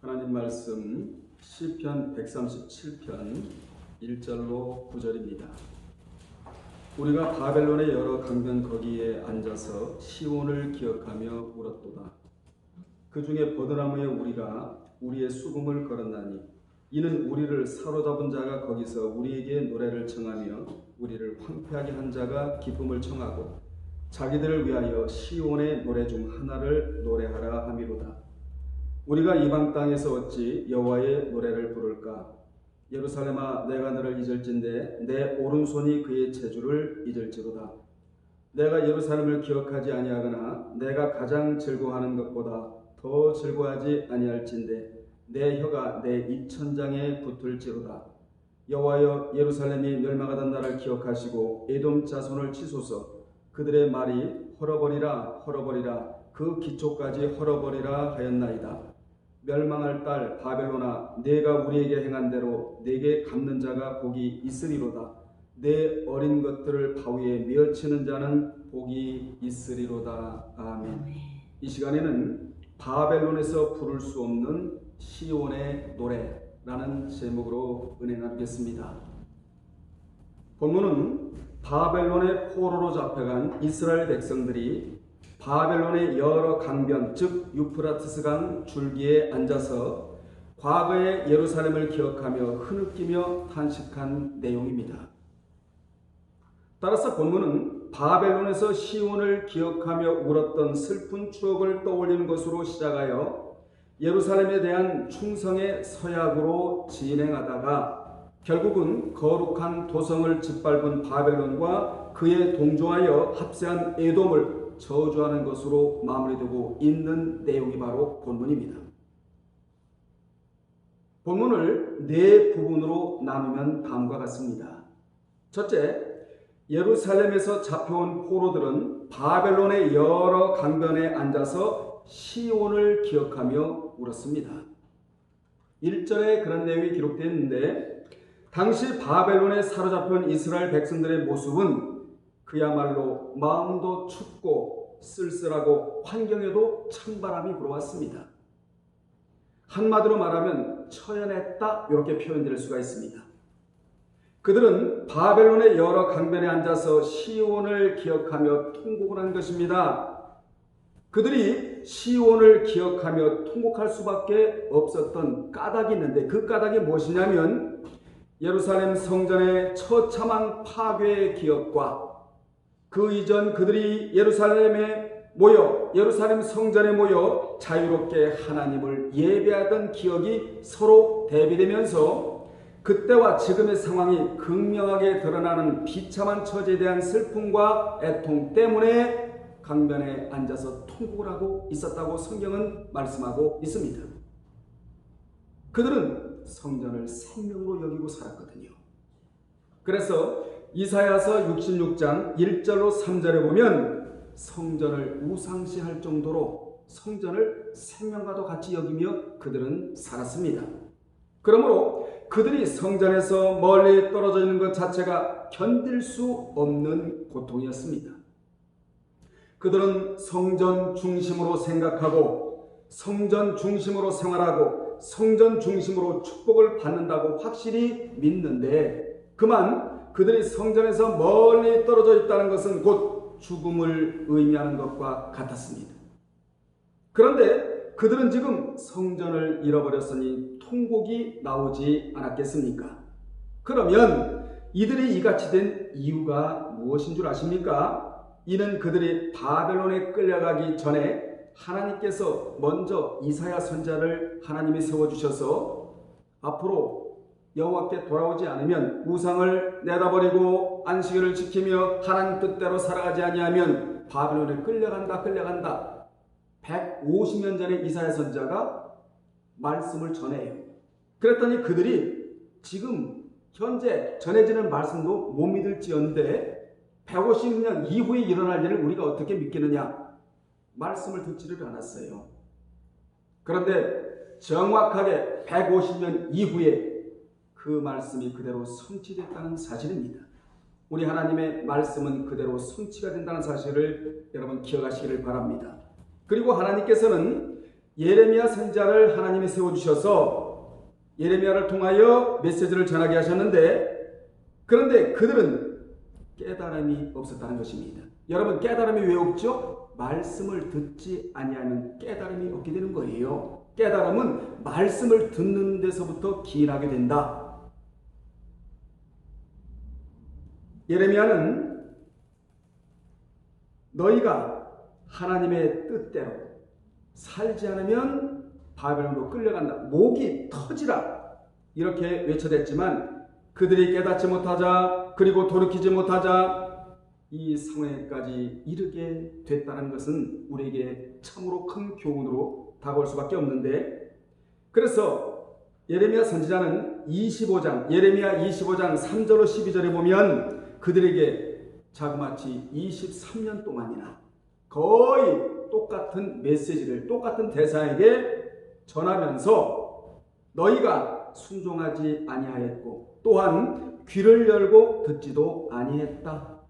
하나님 말씀 시편 137편 1절로 9절입니다. 우리가 바벨론의 여러 강변 거기에 앉아서 시온을 기억하며 울었도다. 그 중에 버드나무에 우리가 우리의 수금을 걸었나니 이는 우리를 사로잡은 자가 거기서 우리에게 노래를 청하며 우리를 황폐하게 한 자가 기쁨을 청하고 자기들을 위하여 시온의 노래 중 하나를 노래하라 함이로다. 우리가 이방 땅에서 어찌 여호와의 노래를 부를까? 예루살렘아, 내가 너를 잊을진대 내 오른손이 그의 재주를 잊을지로다. 내가 예루살렘을 기억하지 아니하거나 내가 가장 즐거워하는 것보다 더 즐거워하지 아니할진대 내 혀가 내 입천장에 붙을지로다. 여호와여, 예루살렘이 멸망하던 날을 기억하시고 에돔 자손을 치소서. 그들의 말이 헐어버리라 헐어버리라 그 기초까지 헐어버리라 하였나이다. 멸망할 딸 바벨론아, 내가 우리에게 행한 대로 내게 갚는 자가 복이 있으리로다. 내 어린 것들을 바위에 메어치는 자는 복이 있으리로다. 아멘. 이 시간에는 바벨론에서 부를 수 없는 시온의 노래라는 제목으로 은혜 나누겠습니다. 본문은 바벨론의 포로로 잡혀간 이스라엘 백성들이 바벨론의 여러 강변, 즉 유프라티스 강 줄기에 앉아서 과거의 예루살렘을 기억하며 흐느끼며 탄식한 내용입니다. 따라서 본문은 바벨론에서 시온을 기억하며 울었던 슬픈 추억을 떠올리는 것으로 시작하여 예루살렘에 대한 충성의 서약으로 진행하다가 결국은 거룩한 도성을 짓밟은 바벨론과 그에 동조하여 합세한 에돔을 저주하는 것으로 마무리되고 있는 내용이 바로 본문입니다. 본문을 네 부분으로 나누면 다음과 같습니다. 첫째, 예루살렘에서 잡혀온 포로들은 바벨론의 여러 강변에 앉아서 시온을 기억하며 울었습니다. 1절에 그런 내용이 기록되어 있는데, 당시 바벨론에 사로잡힌 이스라엘 백성들의 모습은 그야말로 마음도 춥고 쓸쓸하고 환경에도 찬바람이 불어왔습니다. 한마디로 말하면 처연했다, 이렇게 표현될 수가 있습니다. 그들은 바벨론의 여러 강변에 앉아서 시온을 기억하며 통곡을 한 것입니다. 그들이 시온을 기억하며 통곡할 수밖에 없었던 까닭이 있는데, 그 까닭이 무엇이냐면 예루살렘 성전의 처참한 파괴의 기억과 그 이전 그들이 예루살em 성전에 모여 자유롭게 하나님을 예배하던 기억이 서로 대비되면서 그때와 지금의 상황이 극명하게 드러나는 비참한 처지에 대한 슬픔과 애통 때문에 강변에 앉아서 통곡을 하고 있었다고 성경은 말씀하고 있습니다. 그들은 성전을 생명으로 여기고 살았거든요. 그래서 이사야서 66장 1절로 3절에 보면 성전을 우상시할 정도로 성전을 생명과도 같이 여기며 그들은 살았습니다. 그러므로 그들이 성전에서 멀리 떨어져 있는 것 자체가 견딜 수 없는 고통이었습니다. 그들은 성전 중심으로 생각하고 성전 중심으로 생활하고 성전 중심으로 축복을 받는다고 확실히 믿는데, 그만 그들이 성전에서 멀리 떨어져 있다는 것은 곧 죽음을 의미하는 것과 같았습니다. 그런데 그들은 지금 성전을 잃어버렸으니 통곡이 나오지 않았겠습니까? 그러면 이들이 이같이 된 이유가 무엇인 줄 아십니까? 이는 그들이 바벨론에 끌려가기 전에 하나님께서 먼저 이사야 선지자를 하나님이 세워주셔서 앞으로 여호와께 돌아오지 않으면, 우상을 내다버리고 안식일을 지키며 하나님 뜻대로 살아가지 아니하면 바벨론에 끌려간다. 150년 전에 이사야 선지자가 말씀을 전해요. 그랬더니 그들이 지금 현재 전해지는 말씀도 못 믿을지언데 150년 이후에 일어날 일을 우리가 어떻게 믿겠느냐? 말씀을 듣지를 않았어요. 그런데 정확하게 150년 이후에 그 말씀이 그대로 성취됐다는 사실입니다. 우리 하나님의 말씀은 그대로 성취가 된다는 사실을 여러분 기억하시기를 바랍니다. 그리고 하나님께서는 예레미야 선지자를 하나님이 세워주셔서 예레미야를 통하여 메시지를 전하게 하셨는데, 그런데 그들은 깨달음이 없었다는 것입니다. 여러분, 깨달음이 왜 없죠? 말씀을 듣지 아니하면 깨달음이 없게 되는 거예요. 깨달음은 말씀을 듣는 데서부터 기인하게 된다. 예레미야는 너희가 하나님의 뜻대로 살지 않으면 바벨론으로 끌려간다, 목이 터지라, 이렇게 외쳐댔지만 그들이 깨닫지 못하자, 그리고 돌이키지 못하자 이 상황에까지 이르게 됐다는 것은 우리에게 참으로 큰 교훈으로 다가올 수밖에 없는데, 그래서 예레미야 선지자는 예레미야 25장 3절로 12절에 보면 그들에게 자그마치 23년 동안이나 거의 똑같은 메시지를 똑같은 대사에게 전하면서 너희가 순종하지 아니하였고 또한 귀를 열고 듣지도 아니했다.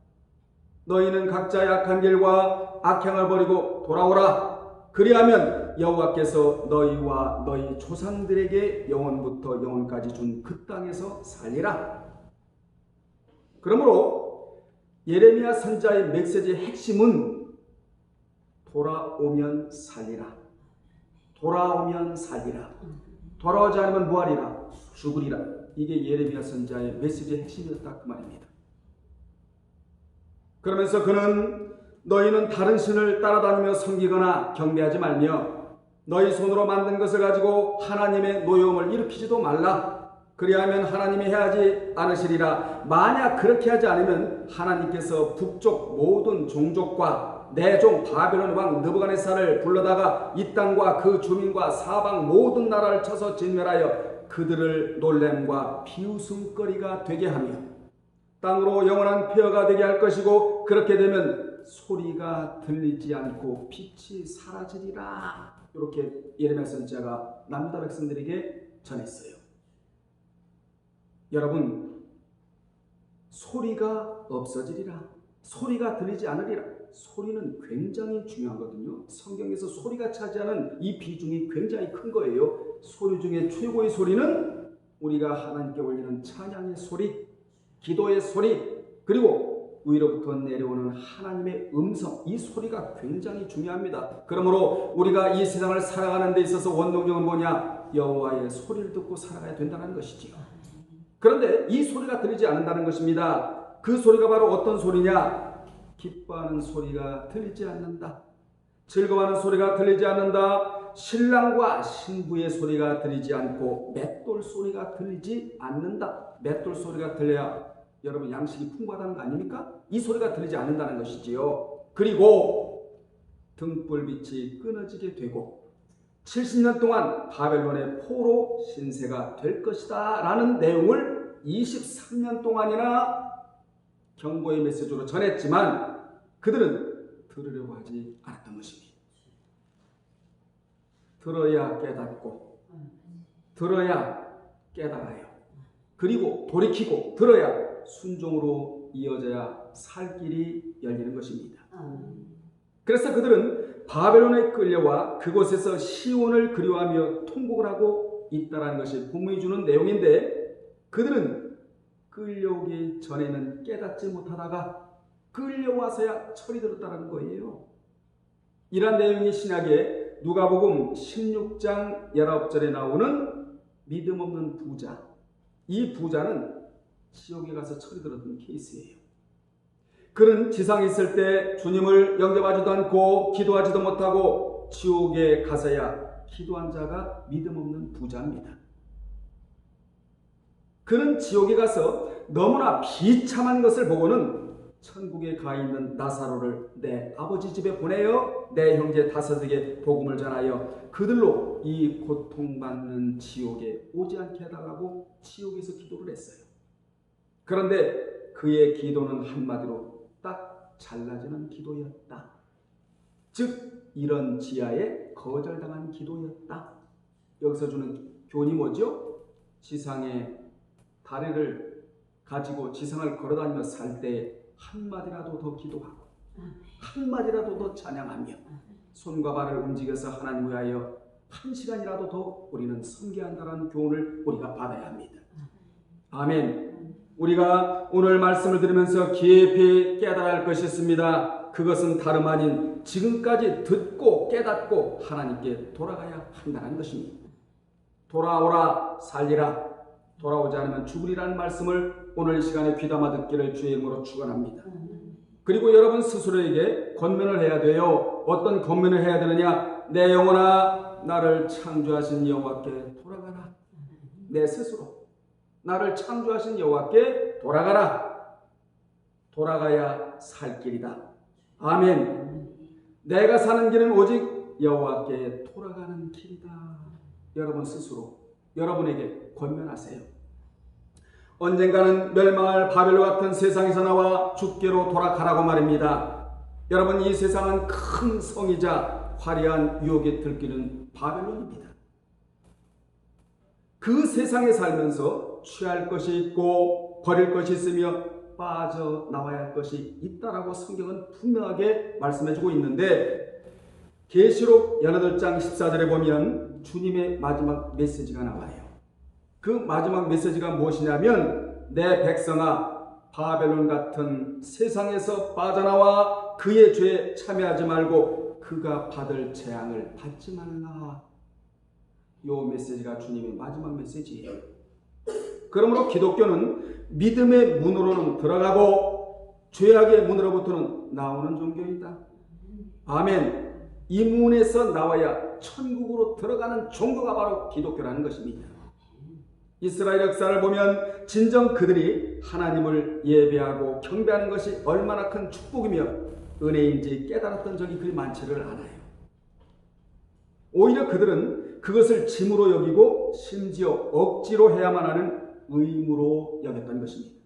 너희는 각자 약한 길과 악행을 버리고 돌아오라. 그리하면 여호와께서 너희와 너희 조상들에게 영원부터 영원까지 준 그 땅에서 살리라. 그러므로 예레미야 선지자의 메시지의 핵심은 돌아오면 살리라. 돌아오면 살리라. 돌아오지 않으면 뭐하리라? 죽으리라. 이게 예레미야 선지자의 메시지의 핵심이었다, 그 말입니다. 그러면서 그는 너희는 다른 신을 따라다니며 섬기거나 경배하지 말며 너희 손으로 만든 것을 가지고 하나님의 노여움을 일으키지도 말라. 그리하면 하나님이 해하지 않으시리라. 만약 그렇게 하지 않으면 하나님께서 북쪽 모든 종족과 내 종 바벨론 왕 느부갓네살을 불러다가 이 땅과 그 주민과 사방 모든 나라를 쳐서 진멸하여 그들을 놀램과 비웃음거리가 되게 하며 땅으로 영원한 폐허가 되게 할 것이고, 그렇게 되면 소리가 들리지 않고 빛이 사라지리라. 이렇게 예레미야 선지자가 남유다 백성들에게 전했어요. 여러분, 소리가 없어지리라. 소리가 들리지 않으리라. 소리는 굉장히 중요하거든요. 성경에서 소리가 차지하는 이 비중이 굉장히 큰 거예요. 소리 중에 최고의 소리는 우리가 하나님께 올리는 찬양의 소리, 기도의 소리, 그리고 위로부터 내려오는 하나님의 음성, 이 소리가 굉장히 중요합니다. 그러므로 우리가 이 세상을 살아가는 데 있어서 원동력은 뭐냐? 여호와의 소리를 듣고 살아가야 된다는 것이지요. 그런데 이 소리가 들리지 않는다는 것입니다. 그 소리가 바로 어떤 소리냐? 기뻐하는 소리가 들리지 않는다. 즐거워하는 소리가 들리지 않는다. 신랑과 신부의 소리가 들리지 않고 맷돌 소리가 들리지 않는다. 맷돌 소리가 들려야 여러분 양식이 풍부하다는 거 아닙니까? 이 소리가 들리지 않는다는 것이지요. 그리고 등불빛이 끊어지게 되고 70년 동안 바벨론의 포로 신세가 될 것이다 라는 내용을 23년 동안이나 경고의 메시지로 전했지만 그들은 들으려고 하지 않았던 것입니다. 들어야 깨닫고 들어야 깨달아요. 그리고 돌이키고 들어야 순종으로 이어져야 살 길이 열리는 것입니다. 그래서 그들은 바벨론에 끌려와 그곳에서 시온을 그리워하며 통곡을 하고 있다는 것이 본문이 주는 내용인데, 그들은 끌려오기 전에는 깨닫지 못하다가 끌려와서야 철이 들었다는 거예요. 이런 내용이 신약의 누가복음 16장 19절에 나오는 믿음 없는 부자. 이 부자는 지옥에 가서 철이 들었던 케이스예요. 그는 지상에 있을 때 주님을 영접하지도 않고 기도하지도 못하고 지옥에 가서야 기도한 자가 믿음 없는 부자입니다. 그는 지옥에 가서 너무나 비참한 것을 보고는 천국에 가 있는 나사로를 내 아버지 집에 보내어 내 형제 다섯에게 복음을 전하여 그들로 이 고통받는 지옥에 오지 않게 해달라고 지옥에서 기도를 했어요. 그런데 그의 기도는 한마디로 딱 잘라지는 기도였다. 즉 이런 지하에 거절당한 기도였다. 여기서 주는 교훈이 뭐죠? 지상에 다리를 가지고 지상을 걸어다니며 살 때 한마디라도 더 기도하고 한마디라도 더 찬양하며 손과 발을 움직여서 하나님 위하여 한 시간이라도 더 우리는 섬겨야 한다는 교훈을 우리가 받아야 합니다. 아멘. 우리가 오늘 말씀을 들으면서 깊이 깨달아야 할 것이 있습니다. 그것은 다름 아닌 지금까지 듣고 깨닫고 하나님께 돌아가야 한다는 것입니다. 돌아오라 살리라, 돌아오지 않으면 죽으리라는 말씀을 오늘 이 시간에 귀담아 듣기를 주의 이름으로 축원합니다. 그리고 여러분 스스로에게 권면을 해야 돼요. 어떤 권면을 해야 되느냐? 내 영혼아 나를 창조하신 여호와께 돌아가라. 내 스스로 나를 창조하신 여호와께 돌아가라. 돌아가야 살 길이다. 아멘. 내가 사는 길은 오직 여호와께 돌아가는 길이다. 여러분 스스로 여러분에게 권면하세요. 언젠가는 멸망할 바벨론 같은 세상에서 나와 주께로 돌아가라고 말입니다. 여러분 이 세상은 큰 성이자 화려한 유혹에 들키는 바벨론입니다. 그 세상에 살면서 취할 것이 있고 버릴 것이 있으며 빠져나와야 할 것이 있다라고 성경은 분명하게 말씀해주고 있는데 계시록 18장 14절에 보면 주님의 마지막 메시지가 나와요. 그 마지막 메시지가 무엇이냐면 내 백성아 바벨론 같은 세상에서 빠져나와 그의 죄에 참여하지 말고 그가 받을 재앙을 받지 말라. 이 메시지가 주님의 마지막 메시지예요. 그러므로 기독교는 믿음의 문으로는 들어가고 죄악의 문으로부터는 나오는 종교이다. 아멘. 이 문에서 나와야 천국으로 들어가는 종교가 바로 기독교라는 것입니다. 이스라엘 역사를 보면 진정 그들이 하나님을 예배하고 경배하는 것이 얼마나 큰 축복이며 은혜인지 깨달았던 적이 그리 많지를 않아요. 오히려 그들은 그것을 짐으로 여기고 심지어 억지로 해야만 하는 의무로 여겼던 것입니다.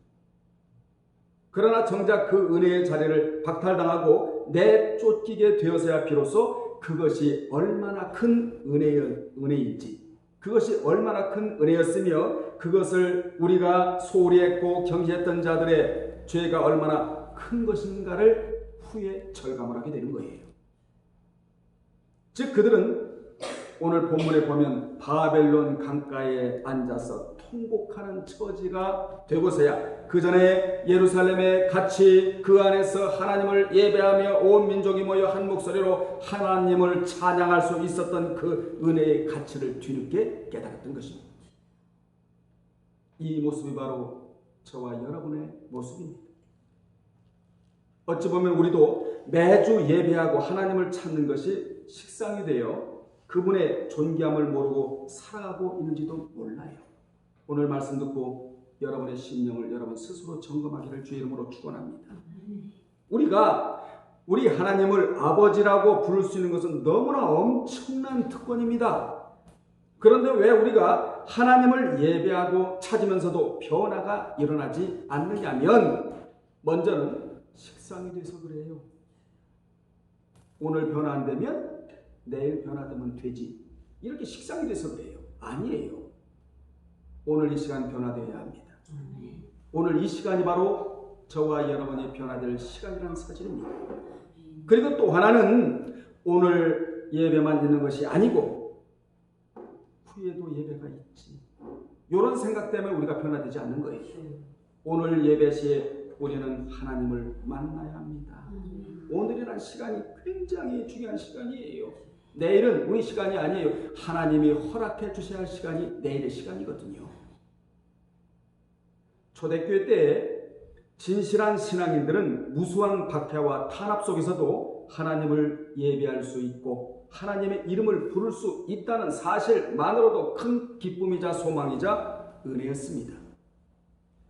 그러나 정작 그 은혜의 자리를 박탈당하고 내쫓기게 되어서야 비로소 그것이 얼마나 큰 은혜인지, 그것이 얼마나 큰 은혜였으며 그것을 우리가 소홀히 했고 경시했던 자들의 죄가 얼마나 큰 것인가를 후에 절감을 하게 되는 거예요. 즉 그들은 오늘 본문에 보면 바벨론 강가에 앉아서 통곡하는 처지가 되고서야 그 전에 예루살렘에 같이 그 안에서 하나님을 예배하며 온 민족이 모여 한 목소리로 하나님을 찬양할 수 있었던 그 은혜의 가치를 뒤늦게 깨달았던 것입니다. 이 모습이 바로 저와 여러분의 모습입니다. 어찌 보면 우리도 매주 예배하고 하나님을 찾는 것이 식상이 되어 그분의 존귀함을 모르고 살아가고 있는지도 몰라요. 오늘 말씀 듣고 여러분의 심령을 여러분 스스로 점검하기를 주의 이름으로 축원합니다. 우리가 우리 하나님을 아버지라고 부를 수 있는 것은 너무나 엄청난 특권입니다. 그런데 왜 우리가 하나님을 예배하고 찾으면서도 변화가 일어나지 않느냐면 먼저는 식상이 돼서 그래요. 오늘 변화 안 되면 내일 변화되면 되지. 이렇게 식상이 돼서 그래요. 아니에요. 오늘 이 시간 변화되어야 합니다. 오늘 이 시간이 바로 저와 여러분이 변화될 시간이라는 사실입니다. 그리고 또 하나는 오늘 예배만 있는 것이 아니고 후에도 예배가 있지. 이런 생각 때문에 우리가 변화되지 않는 거예요. 오늘 예배 시에 우리는 하나님을 만나야 합니다. 오늘이라는 시간이 굉장히 중요한 시간이에요. 내일은 우리 시간이 아니에요. 하나님이 허락해 주셔야 할 시간이 내일의 시간이거든요. 초대교회 때 진실한 신앙인들은 무수한 박해와 탄압 속에서도 하나님을 예배할 수 있고 하나님의 이름을 부를 수 있다는 사실만으로도 큰 기쁨이자 소망이자 은혜였습니다.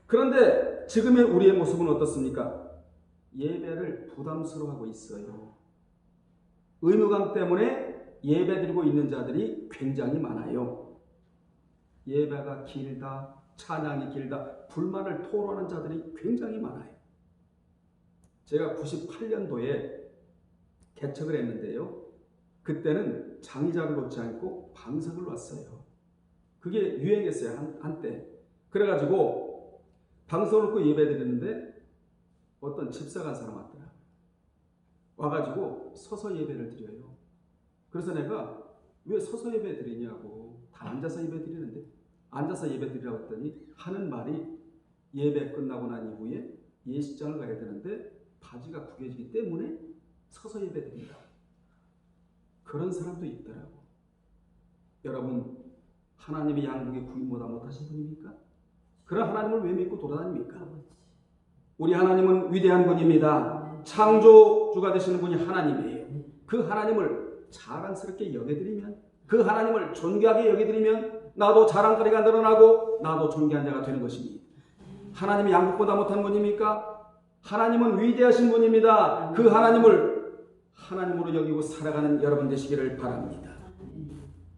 그런데 지금의 우리의 모습은 어떻습니까? 예배를 부담스러워하고 있어요. 의무감 때문에 예배드리고 있는 자들이 굉장히 많아요. 예배가 길다, 찬양이 길다, 불만을 토로하는 자들이 굉장히 많아요. 제가 98년도에 개척을 했는데요. 그때는 장의자를 놓지 않고 방석을 놨어요. 그게 유행했어요, 한때. 그래가지고 방석을 놓고 예배드리는데 어떤 집사가 한 사람 왔더라. 와가지고 서서 예배를 드려요. 그래서 내가 왜 서서 예배 드리냐고. 다 앉아서 예배 드리는데. 앉아서 예배 드리라고 했더니 하는 말이 예배 끝나고 난 이후에 예식장을 가야 되는데 바지가 구겨지기 때문에 서서 예배 드린다고. 그런 사람도 있더라고. 여러분, 하나님의 양복에 구입보다 못하신 분입니까? 그런 하나님을 왜 믿고 돌아다닙니까? 우리 하나님은 위대한 분입니다. 창조주가 되시는 분이 하나님이에요. 그 하나님을 자랑스럽게 여겨드리면, 그 하나님을 존귀하게 여겨드리면 나도 자랑거리가 늘어나고 나도 존귀한 자가 되는 것입니다. 하나님이 양복보다 못한 분입니까? 하나님은 위대하신 분입니다. 그 하나님을 하나님으로 여기고 살아가는 여러분 되시기를 바랍니다.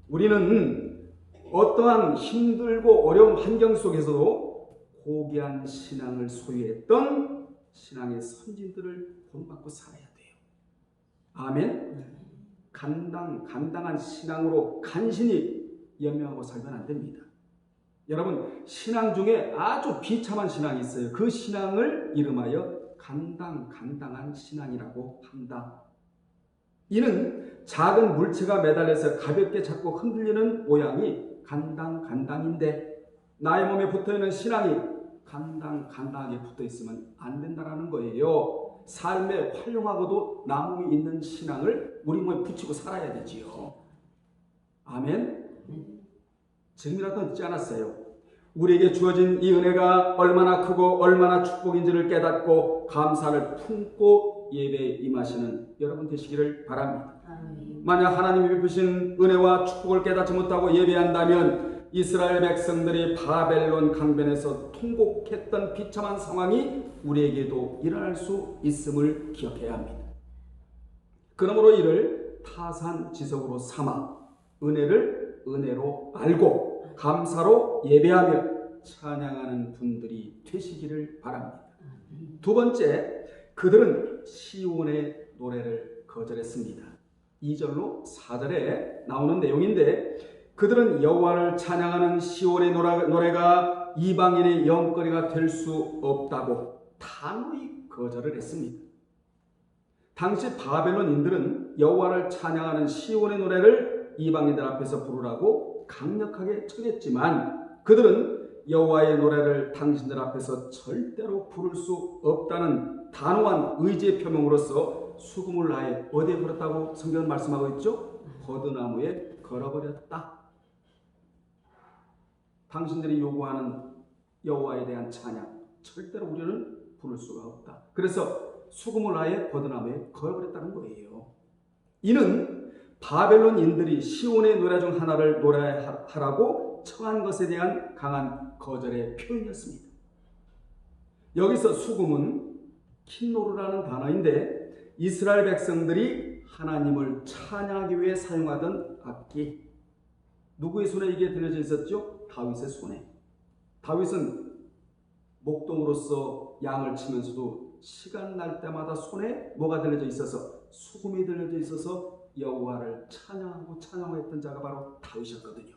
우리는 어떠한 힘들고 어려운 환경 속에서도 고귀한 신앙을 소유했던 신앙의 선진들을 본받고 살아야 돼요. 아멘. 감당한 신앙으로 간신히 연명하고 살면 안 됩니다. 여러분, 신앙 중에 아주 비참한 신앙이 있어요. 그 신앙을 이름하여 감당한 신앙이라고 한다. 이는 작은 물체가 매달려서 가볍게 잡고 흔들리는 모양이 간당인데 나의 몸에 붙어있는 신앙이 간당하게 붙어있으면 안 된다는 거예요. 삶에 활용하고도 남음이 있는 신앙을 우리 몸에 붙이고 살아야 되지요. 아멘. 지금이라도 듣지 않았어요. 우리에게 주어진 이 은혜가 얼마나 크고 얼마나 축복인지를 깨닫고 감사를 품고 예배에 임하시는 여러분 되시기를 바랍니다. 만약 하나님이 베푸신 은혜와 축복을 깨닫지 못하고 예배한다면 이스라엘 백성들이 바벨론 강변에서 통곡했던 비참한 상황이 우리에게도 일어날 수 있음을 기억해야 합니다. 그러므로 이를 타산지석으로 삼아 은혜를 은혜로 알고 감사로 예배하며 찬양하는 분들이 되시기를 바랍니다. 두 번째, 그들은 시온의 노래를 거절했습니다. 2절로 4절에 나오는 내용인데 그들은 여호와를 찬양하는 시온의 노래가 이방인의 영거리가 될 수 없다고 단호히 거절을 했습니다. 당시 바벨론인들은 여호와를 찬양하는 시온의 노래를 이방인들 앞에서 부르라고 강력하게 청했지만 그들은 여호와의 노래를 당신들 앞에서 절대로 부를 수 없다는 단호한 의지의 표명으로서 수금을 아예 어디에 걸었다고 성경은 말씀하고 있죠? 버드나무에 걸어버렸다. 당신들이 요구하는 여호와에 대한 찬양 절대로 우리는 부를 수가 없다. 그래서 수금을 아예 버드나무에 걸어버렸다는 거예요. 이는 바벨론인들이 시온의 노래 중 하나를 노래하라고 청한 것에 대한 강한 거절의 표현이었습니다. 여기서 수금은 킨노르라는 단어인데 이스라엘 백성들이 하나님을 찬양하기 위해 사용하던 악기. 누구의 손에 이게 들려져 있었죠? 다윗의 손에. 다윗은 목동으로서 양을 치면서도 시간 날 때마다 손에 뭐가 들려져 있어서 수금이 들려져 있어서 여호와를 찬양하고 했던 자가 바로 다윗이었거든요.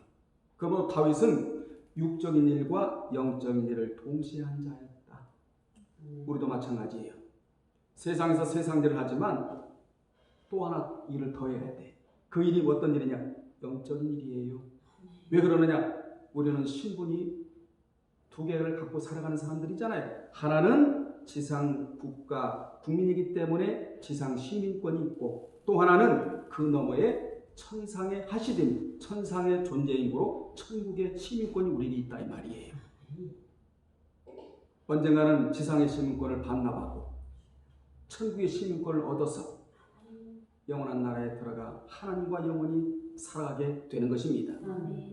그러므로 다윗은 육적인 일과 영적인 일을 동시에 한 자였다. 우리도 마찬가지예요. 세상에서 세상들을 하지만 또 하나 일을 더 해야 돼. 그 일이 어떤 일이냐? 영적인 일이에요. 왜 그러느냐? 우리는 신분이 두 개를 갖고 살아가는 사람들이잖아요. 하나는 지상 국가 국민이기 때문에 지상 시민권이 있고 또 하나는 그 너머에 천상의 하시림, 천상의 존재이므로 천국의 시민권이 우리에게 있다 이 말이에요. 언젠가는 지상의 시민권을 반납하고 천국의 시민권을 얻어서 영원한 나라에 들어가 하나님과 영원히 살아가게 되는 것입니다.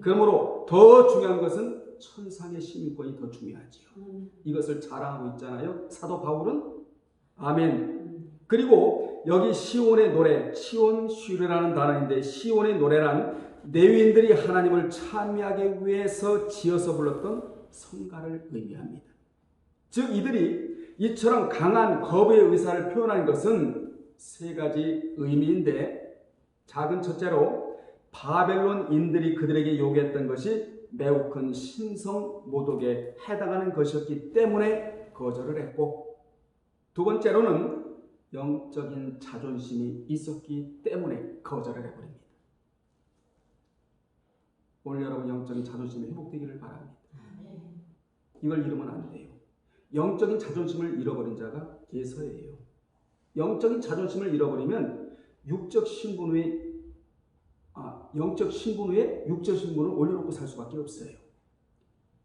그러므로 더 중요한 것은 천상의 시민권이 더 중요하지요. 이것을 자랑하고 있잖아요. 사도 바울은. 아멘. 그리고 여기 시온의 노래, 시온슈르라는 단어인데 시온의 노래란 레위인들이 하나님을 찬미하기 위해서 지어서 불렀던 성가를 의미합니다. 즉 이들이 이처럼 강한 거부의 의사를 표현한 것은 세 가지 의미인데 작은 첫째로 바벨론인들이 그들에게 요구했던 것이 매우 큰 신성 모독에 해당하는 것이었기 때문에 거절을 했고 두 번째로는 영적인 자존심이 있었기 때문에 거절을 해버립니다. 오늘 여러분 영적인 자존심이 회복되기를 바랍니다. 이걸 잃으면 안 돼요. 영적인 자존심을 잃어버린 자가 예서예요. 영적인 자존심을 잃어버리면 영적 신분 위에 육적 신분을 올려놓고 살 수밖에 없어요.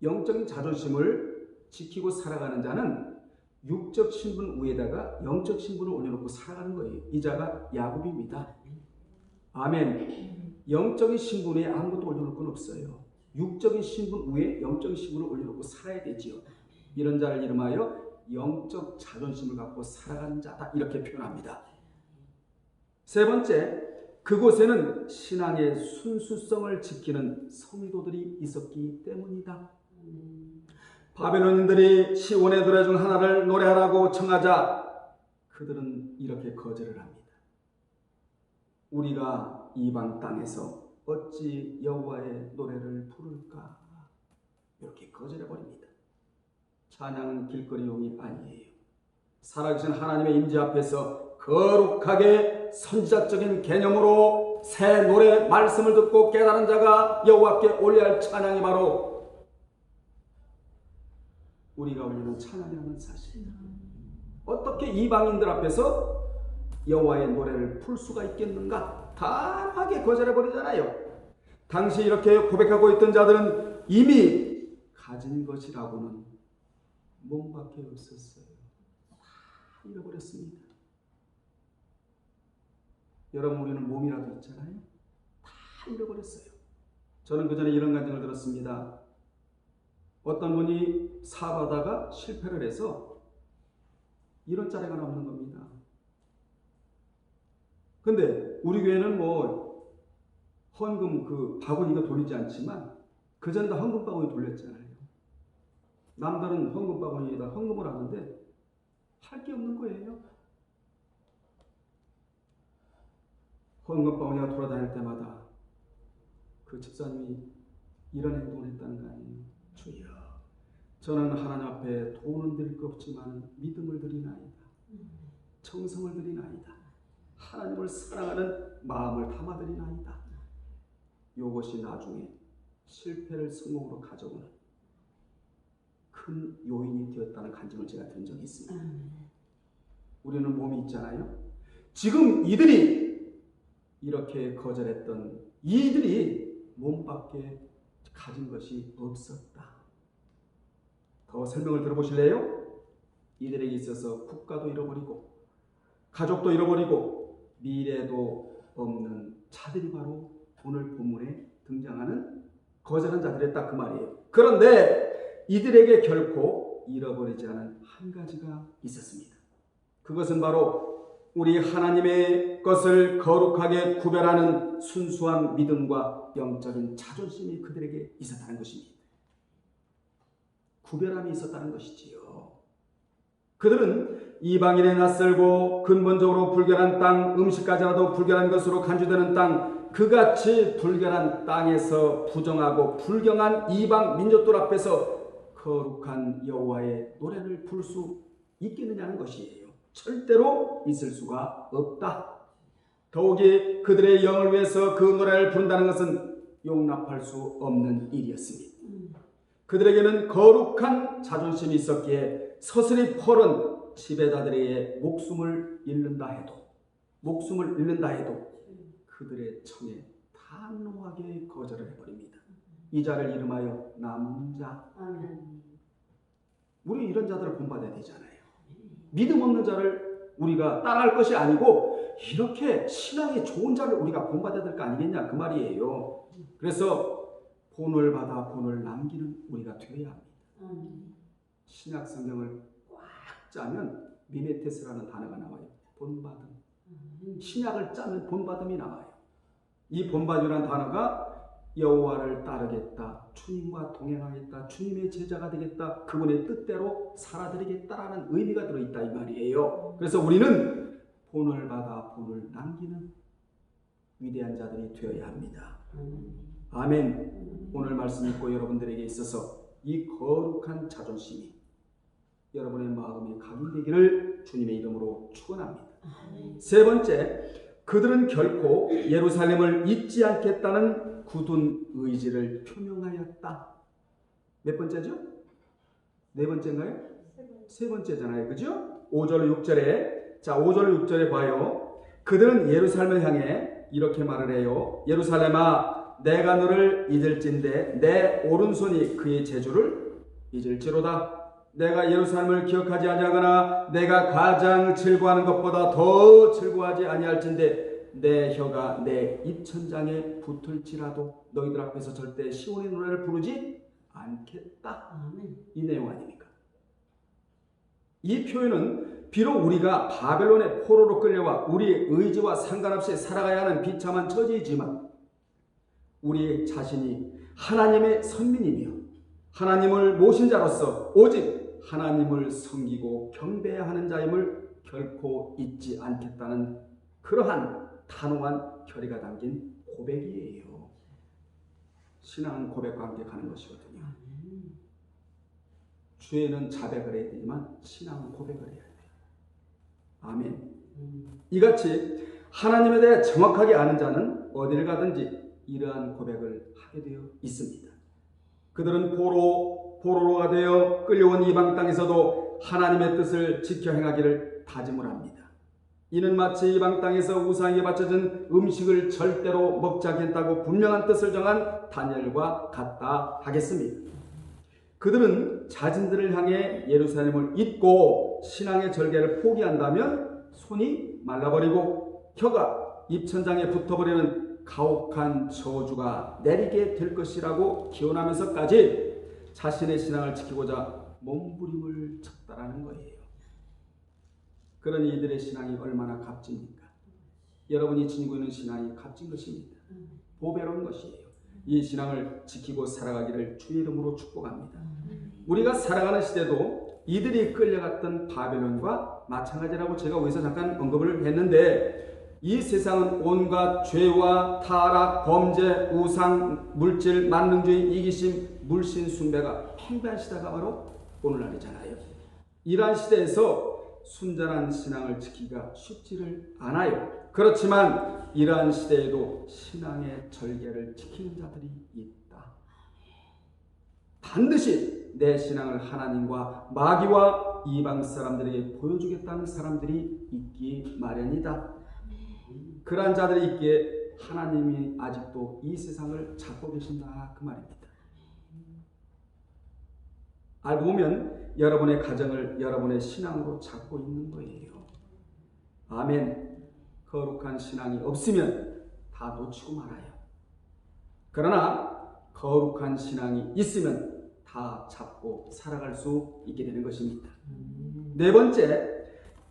영적인 자존심을 지키고 살아가는 자는 육적 신분 위에다가 영적 신분을 올려놓고 살아가는 거예요. 이 자가 야곱입니다. 아멘. 영적인 신분 위에 아무것도 올려놓을 건 없어요. 육적인 신분 위에 영적인 신분을 올려놓고 살아야 되지요. 이런 자를 이름하여 영적 자존심을 갖고 살아가는 자다, 이렇게 표현합니다. 세 번째, 그곳에는 신앙의 순수성을 지키는 성도들이 있었기 때문이다. 바벨론인들이 시온의 노래 중 하나를 노래하라고 청하자 그들은 이렇게 거절을 합니다. 우리가 이방 땅에서 어찌 여호와의 노래를 부를까? 이렇게 거절해버립니다. 찬양은 길거리용이 아니에요. 살아계신 하나님의 임재 앞에서 거룩하게 선지자적인 개념으로 새 노래 말씀을 듣고 깨달은 자가 여호와께 올려야 할 찬양이 바로 우리가 올리는 찬양이라는 사실이다. 어떻게 이방인들 앞에서 여호와의 노래를 풀 수가 있겠는가? 단호하게 거절해버리잖아요. 당시 이렇게 고백하고 있던 자들은 이미 가진 것이라고는 몸밖에 없었어요. 다 잃어버렸습니다. 여러분, 우리는 몸이라도 있잖아요. 다 잃어버렸어요. 저는 그전에 이런 간증을 들었습니다. 어떤 분이 사업하다가 실패를 해서 1원짜리가 남는 겁니다. 근데 우리 교회는 뭐 헌금 그 바구니 이거 돌리지 않지만 그전에도 헌금 바구니 돌렸잖아요. 남들은 헌금 바구니에다 헌금을 하는데 할 게 없는 거예요. 헌금 바구니가 돌아다닐 때마다 그 집사님이 이런 행동을 했다는 거 아니에요. 주여, 저는 하나님 앞에 돈은 드릴 것 없지만 믿음을 드리나이다. 정성을 드리나이다. 하나님을 사랑하는 마음을 담아드리나이다. 이것이 나중에 실패를 성공으로 가져오는 큰 요인이 되었다는 간증을 제가 들은 적이 있습니다. 우리는 몸이 있잖아요. 지금 이들이 이렇게 거절했던 이들이 몸밖에 가진 것이 없었다. 더 설명을 들어보실래요? 이들에게 있어서 국가도 잃어버리고 가족도 잃어버리고 미래도 없는 자들이 바로 오늘 본문에 등장하는 거절한 자들이었다, 그 말이에요. 그런데 이들에게 결코 잃어버리지 않은 한 가지가 있었습니다. 그것은 바로 우리 하나님의 것을 거룩하게 구별하는 순수한 믿음과 영적인 자존심이 그들에게 있었다는 것입니다. 구별함이 있었다는 것이지요. 그들은 이방인에 낯설고 근본적으로 불결한 땅, 음식까지라도 불결한 것으로 간주되는 땅, 그같이 불결한 땅에서 부정하고 불경한 이방 민족들 앞에서 거룩한 여호와의 노래를 부를 수 있겠느냐는 것이에요. 절대로 있을 수가 없다. 더욱이 그들의 영을 위해서 그 노래를 부른다는 것은 용납할 수 없는 일이었습니다. 그들에게는 거룩한 자존심이 있었기에 서슬이 폴은 지배자들에게 목숨을 잃는다 해도 그들의 청에 단호하게 거절을 해버립니다. 이 자를 이름하여 남은 자. 우리 이런 자들을 본받아야 되잖아요. 믿음 없는 자를 우리가 따라할 것이 아니고 이렇게 신앙이 좋은 자를 우리가 본받아야 될 거 아니겠냐, 그 말이에요. 그래서 본을 받아 본을 남기는 우리가 되어야 합니다. 신약 성경을 꽉 짜면 미메테스라는 단어가 나와요. 본받음. 신약을 짜면 본받음이 나와요. 이 본받음이라는 단어가 여호와를 따르겠다, 주님과 동행하겠다, 주님의 제자가 되겠다, 그분의 뜻대로 살아드리겠다라는 의미가 들어있다, 이 말이에요. 그래서 우리는 본을 받아 본을 남기는 위대한 자들이 되어야 합니다. 아멘. 오늘 말씀 읽고 여러분들에게 있어서 이 거룩한 자존심이 여러분의 마음에 각인되기를 주님의 이름으로 축원합니다. 세 번째, 그들은 결코 예루살렘을 잊지 않겠다는 굳은 의지를 표명하였다. 몇 번째죠? 네 번째인가요? 세 번째잖아요. 그죠? 5절 6절에 자 5절 6절에 봐요. 그들은 예루살렘을 향해 이렇게 말을 해요. 예루살렘아 내가 너를 잊을진대 내 오른손이 그의 재주를 잊을지로다. 내가 예루살렘을 기억하지 아니하거나 내가 가장 즐거워하는 것보다 더 즐거워하지 아니할진대 내 혀가 내 입천장에 붙을지라도 너희들 앞에서 절대 시온의 노래를 부르지 않겠다. 이 내용 아닙니까? 이 표현은 비록 우리가 바벨론의 포로로 끌려와 우리의 의지와 상관없이 살아가야 하는 비참한 처지이지만 우리 자신이 하나님의 선민이며 하나님을 모신 자로서 오직 하나님을 섬기고 경배해야 하는 자임을 결코 잊지 않겠다는 그러한 단호한 결의가 담긴 고백이에요. 신앙은 고백과 함께 가는 것이거든요. 죄는 자백을 해야 되지만 신앙은 고백을 해야 돼요. 아멘. 이같이 하나님에 대해 정확하게 아는 자는 어디를 가든지 이러한 고백을 하게 되어 있습니다. 그들은 포로가 되어 끌려온 이방 땅에서도 하나님의 뜻을 지켜 행하기를 다짐을 합니다. 이는 마치 이방 땅에서 우상에게 바쳐진 음식을 절대로 먹지 않겠다고 분명한 뜻을 정한 다니엘과 같다 하겠습니다. 그들은 자신들을 향해 예루살렘을 잊고 신앙의 절개를 포기한다면 손이 말라버리고 혀가 입천장에 붙어버리는 가혹한 저주가 내리게 될 것이라고 기원하면서까지 자신의 신앙을 지키고자 몸부림을 쳤다라는 거예요. 그러니 이들의 신앙이 얼마나 값집니까? 여러분이 지니고 있는 신앙이 값진 것입니다. 보배로운 것이에요. 이 신앙을 지키고 살아가기를 주의 이름으로 축복합니다. 우리가 살아가는 시대도 이들이 끌려갔던 바벨론과 마찬가지라고 제가 위에서 잠깐 언급을 했는데 이 세상은 온갖 죄와 타락, 범죄, 우상, 물질, 만능주의, 이기심, 물신 숭배가 팽배한 시대가 바로 오늘날이잖아요. 이러한 시대에서 순전한 신앙을 지키기가 쉽지를 않아요. 그렇지만 이러한 시대에도 신앙의 절개를 지키는 자들이 있다. 반드시 내 신앙을 하나님과 마귀와 이방 사람들에게 보여주겠다는 사람들이 있기 마련이다. 그러한 자들이 있기에 하나님이 아직도 이 세상을 잡고 계신다 그 말입니다. 알고 보면 여러분의 가정을 여러분의 신앙으로 잡고 있는 거예요. 아멘. 거룩한 신앙이 없으면 다 놓치고 말아요. 그러나 거룩한 신앙이 있으면 다 잡고 살아갈 수 있게 되는 것입니다. 네 번째,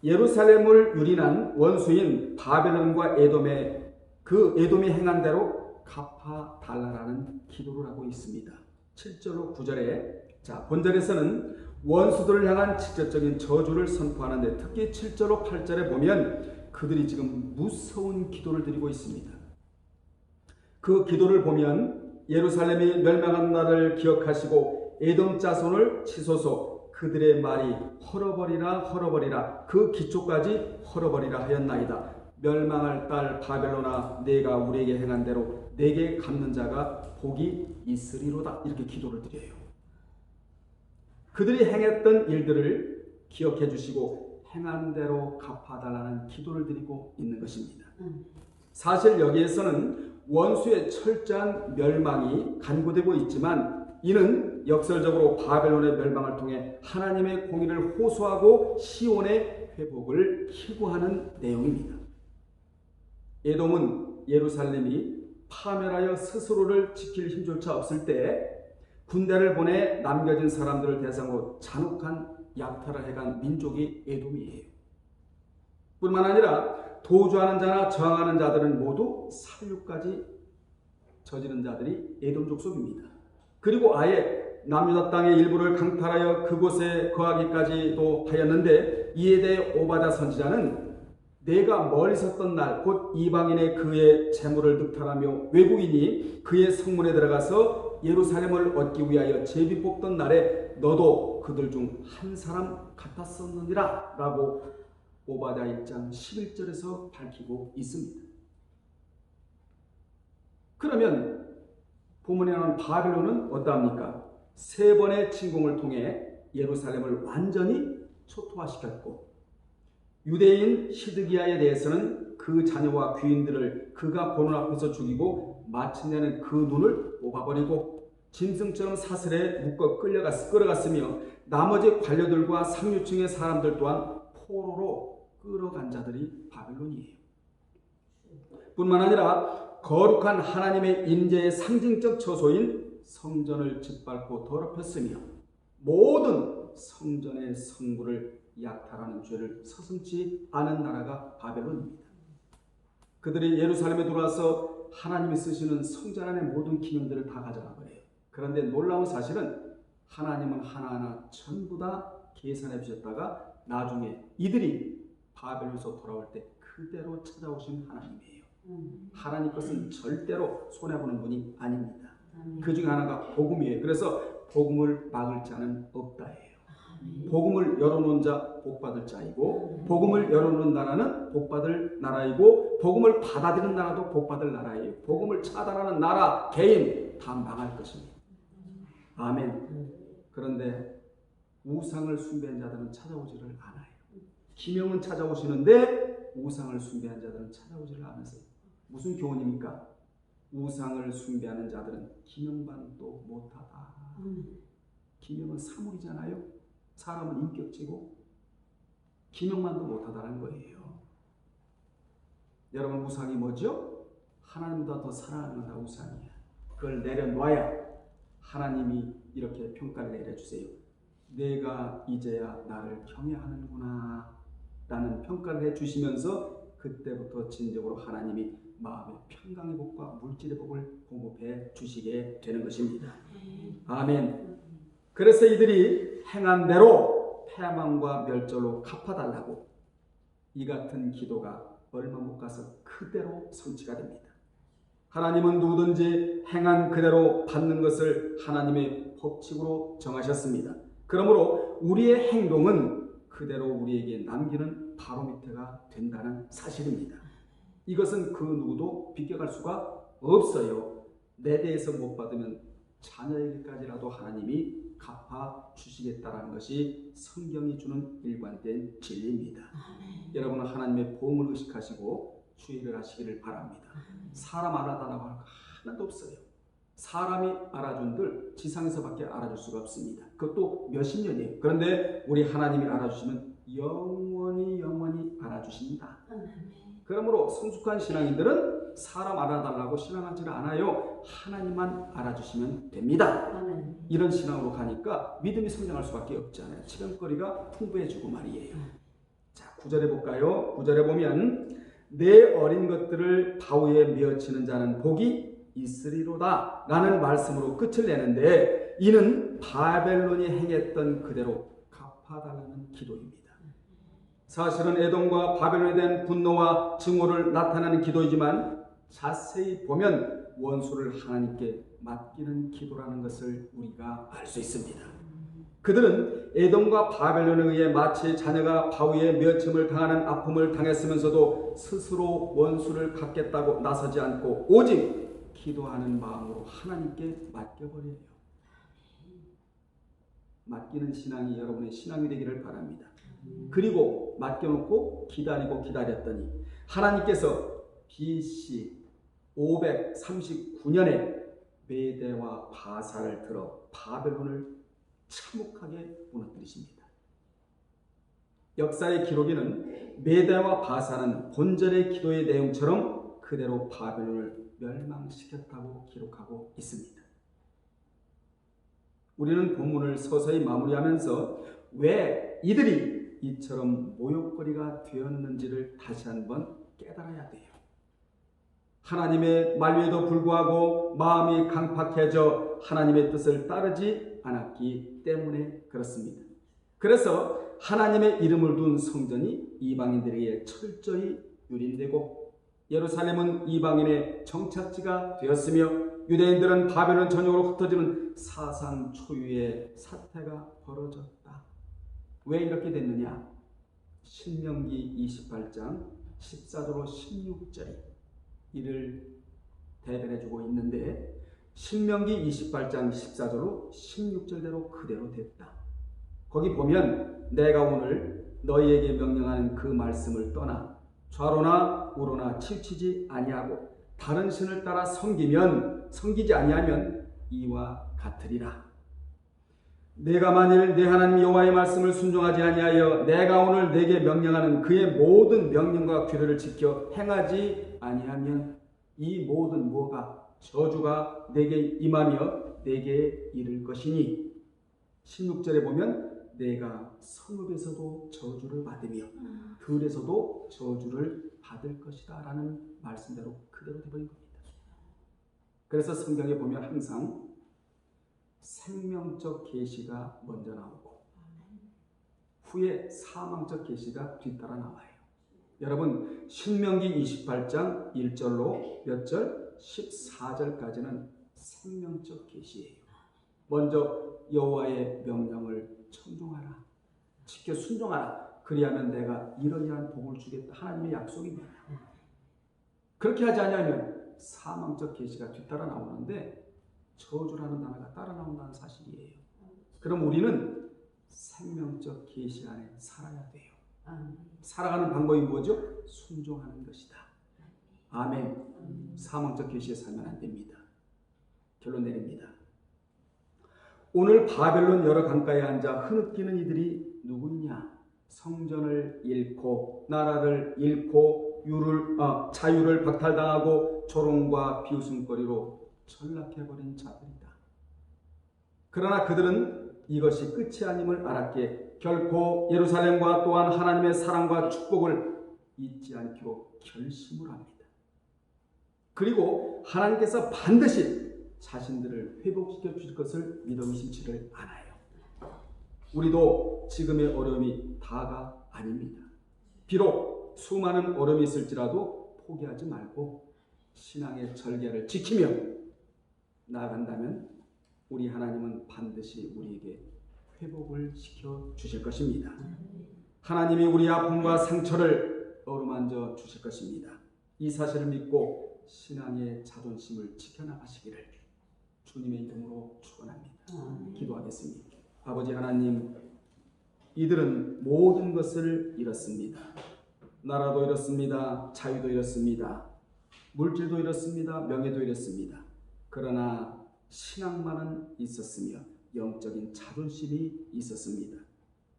예루살렘을 유린한 원수인 바벨론과 에돔의 에돔이 행한 대로 갚아달라라는 기도를 하고 있습니다. 7절로 9절에 본절에서는 원수들을 향한 직접적인 저주를 선포하는데 특히 7절로 8절에 보면 그들이 지금 무서운 기도를 드리고 있습니다. 그 기도를 보면 예루살렘이 멸망한 날을 기억하시고 에돔 자손을 치소서 그들의 말이 헐어버리라 그 기초까지 헐어버리라 하였나이다. 멸망할 딸 바벨론아 내가 우리에게 행한 대로 내게 갚는 자가 복이 있으리로다. 이렇게 기도를 드려요. 그들이 행했던 일들을 기억해 주시고 행한 대로 갚아달라는 기도를 드리고 있는 것입니다. 사실 여기에서는 원수의 철저한 멸망이 간구되고 있지만 이는 역설적으로 바벨론의 멸망을 통해 하나님의 공의를 호소하고 시온의 회복을 희구하는 내용입니다. 에돔은 예루살렘이 파멸하여 스스로를 지킬 힘조차 없을 때 군대를 보내 남겨진 사람들을 대상으로 잔혹한 약탈을 해간 민족이 에돔이에요. 뿐만 아니라 도주하는 자나 저항하는 자들은 모두 살육까지 저지른 자들이 에돔 족속입니다. 그리고 아예 남유다 땅의 일부를 강탈하여 그곳에 거하기까지도 하였는데 이에 대해 오바댜 선지자는 내가 멀리 섰던 날 곧 이방인의 그의 재물을 득탈하며 외국인이 그의 성문에 들어가서 예루살렘을 얻기 위하여 제비 뽑던 날에 너도 그들 중 한 사람 같았었느니라 라고 오바댜 1장 11절에서 밝히고 있습니다. 그러면 본문에 나오는 바벨론은 어떠합니까? 세 번의 침공을 통해 예루살렘을 완전히 초토화시켰고, 유대인 시드기야에 대해서는 그 자녀와 귀인들을 그가 보는 앞에서 죽이고 마침내는 그 눈을 뽑아버리고 짐승처럼 사슬에 묶어 끌어갔으며, 나머지 관료들과 상류층의 사람들 또한 포로로 끌어간 자들이 바벨론이에요. 뿐만 아니라 거룩한 하나님의 임재의 상징적 처소인 성전을 짓밟고 더럽혔으며, 모든 성전의 성물을 약탈하는 죄를 서슴지 않은 나라가 바벨론입니다. 그들이 예루살렘에 들어와서 하나님이 쓰시는 성전 안의 모든 기념들을 다 가져가 버려요. 그런데 놀라운 사실은 하나님은 하나하나 전부 다 계산해 주셨다가 나중에 이들이 바벨론에서 돌아올 때 그대로 찾아오신 하나님이에요. 하나님 것은 절대로 손해보는 분이 아닙니다. 그 중에 하나가 복음이에요. 그래서 복음을 막을 자는 없다예요. 복음을 열어놓은 자 복받을 자이고, 복음을 열어놓은 나라는 복받을 나라이고, 복음을 받아들이는 나라도 복받을 나라예요. 복음을 차단하는 나라, 개인 다 망할 것입니다. 아멘. 그런데 우상을 숭배한 자들은 찾아오지를 않아요. 기명은 찾아오시는데 우상을 숭배한 자들은 찾아오지를 않으세요. 무슨 교훈입니까? 우상을 숭배하는 자들은 기명반도 못하다. 기명은 사물이잖아요. 사람은 인격체고 기명만도 못하다는 거예요. 여러분, 우상이 뭐죠? 하나님보다 더 사랑하는 다 우상이야. 그걸 내려놔야 하나님이 이렇게 평가를 내려주세요. 내가 이제야 나를 경외하는구나 라는 평가를 해주시면서 그때부터 진정으로 하나님이 마음의 평강의 복과 물질의 복을 공급해 주시게 되는 것입니다. 아멘. 그래서 이들이 행한 대로 패망과 멸절로 갚아달라고, 이 같은 기도가 얼마 못 가서 그대로 성취가 됩니다. 하나님은 누구든지 행한 그대로 받는 것을 하나님의 법칙으로 정하셨습니다. 그러므로 우리의 행동은 그대로 우리에게 남기는 바로미터가 된다는 사실입니다. 이것은 그 누구도 비껴갈 수가 없어요. 내 대해서 못 받으면 자녀에게까지라도 하나님이 갚아 주시겠다라는 것이 성경이 주는 일관된 진리입니다. 여러분은 하나님의 보응을 의식하시고 주의를 하시기를 바랍니다. 사람 알아달라고 하는 거 하나도 없어요. 사람이 알아준들 지상에서밖에 알아줄 수가 없습니다. 그것도 몇십 년이에요. 그런데 우리 하나님이 알아주시면 영원히 알아주십니다. 그러므로 성숙한 신앙인들은 사람 알아달라고 신앙하지는 않아요. 하나님만 알아주시면 됩니다. 이런 신앙으로 가니까 믿음이 성장할 수밖에 없잖아요. 치명거리가 풍부해지고 말이에요. 자, 9절에 볼까요? 9절에 보면 내 어린 것들을 바위에 메어치는 자는 복이 있으리로다 라는 말씀으로 끝을 내는데, 이는 바벨론이 행했던 그대로 갚아달라는 기도입니다. 사실은 에돔과 바벨론에 대한 분노와 증오를 나타내는 기도이지만 자세히 보면 원수를 하나님께 맡기는 기도라는 것을 우리가 알 수 있습니다. 그들은 에돔과 바벨론에 의해 마치 자녀가 바위에 멸침을 당하는 아픔을 당했으면서도 스스로 원수를 갚겠다고 나서지 않고 오직 기도하는 마음으로 하나님께 맡겨버려요. 맡기는 신앙이 여러분의 신앙이 되기를 바랍니다. 그리고 맡겨놓고 기다렸더니 하나님께서 BC 539년에 메대와 바사를 들어 바벨론을 참혹하게 무너뜨리십니다. 역사의 기록에는 메대와 바사는 본절의 기도의 내용처럼 그대로 바벨론을 멸망시켰다고 기록하고 있습니다. 우리는 본문을 서서히 마무리하면서 왜 이들이 이처럼 모욕거리가 되었는지를 다시 한번 깨달아야 돼요. 하나님의 만류에도 불구하고 마음이 강팍해져 하나님의 뜻을 따르지 않았기 때문에 그렇습니다. 그래서 하나님의 이름을 둔 성전이 이방인들에게 철저히 유린되고, 예루살렘은 이방인의 정착지가 되었으며, 유대인들은 바벨론 전역으로 흩어지는 사상 초유의 사태가 벌어졌다. 왜 이렇게 됐느냐? 신명기 28장 14절로 16절이 이를 대변해주고 있는데, 신명기 28장 14절로 16절대로 그대로 됐다. 거기 보면 내가 오늘 너희에게 명령하는 그 말씀을 떠나 좌로나 우로나 치우치지 아니하고 다른 신을 따라 섬기지 아니하면 이와 같으리라. 내가 만일 내 하나님 여호와의 말씀을 순종하지 아니하여 내가 오늘 내게 명령하는 그의 모든 명령과 규례를 지켜 행하지 아니하면 이 모든 뭐가 저주가 내게 임하며 내게 이를 것이니 16절에 보면 내가 성읍에서도 저주를 받으며 들에서도 저주를 받을 것이다 라는 말씀대로 그대로 되어버린 겁니다. 그래서 성경에 보면 항상 생명적 계시가 먼저 나오고 후에 사망적 계시가 뒤따라 나와요. 여러분 신명기 28장 1절로 몇 절? 14절까지는 생명적 계시예요. 먼저 여호와의 명령을 청종하라. 지켜 순종하라. 그리하면 내가 이러이러한 복을 주겠다. 하나님의 약속입니다. 그렇게 하지 않으면 사망적 계시가 뒤따라 나오는데 저주라는 단어가 따라 나온다는 사실이에요. 그럼 우리는 생명적 계시 안에 살아야 돼요. 살아가는 방법이 뭐죠? 순종하는 것이다. 아멘. 사망적 계시에 살면 안 됩니다. 결론 내립니다. 오늘 바벨론 여러 강가에 앉아 흐느끼는 이들이 누구이냐? 성전을 잃고 나라를 잃고 자유를 박탈당하고 조롱과 비웃음거리로 전락해버린 자들이다. 그러나 그들은 이것이 끝이 아님을 알았기에 결코 예루살렘과 또한 하나님의 사랑과 축복을 잊지 않기로 결심을 합니다. 그리고 하나님께서 반드시 자신들을 회복시켜 주실 것을 믿어 의심치를 않아요. 우리도 지금의 어려움이 다가 아닙니다. 비록 수많은 어려움이 있을지라도 포기하지 말고 신앙의 절개를 지키며 나아간다면 우리 하나님은 반드시 우리에게 회복을 시켜 주실 것입니다. 하나님이 우리의 아픔과 상처를 어루만져 주실 것입니다. 이 사실을 믿고 신앙의 자존심을 지켜나가시기를 주님의 이름으로 축원합니다. 기도하겠습니다. 아버지 하나님, 이들은 모든 것을 잃었습니다. 나라도 잃었습니다. 자유도 잃었습니다. 물질도 잃었습니다. 명예도 잃었습니다. 그러나 신앙만은 있었으며 영적인 자존심이 있었습니다.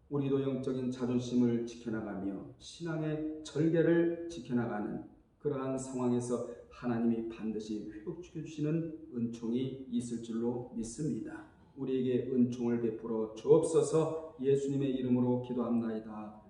우리도 영적인 자존심을 지켜나가며 신앙의 절개를 지켜나가는 그러한 상황에서 하나님이 반드시 회복시켜 주시는 은총이 있을 줄로 믿습니다. 우리에게 은총을 베풀어 주옵소서. 예수님의 이름으로 기도합나이다.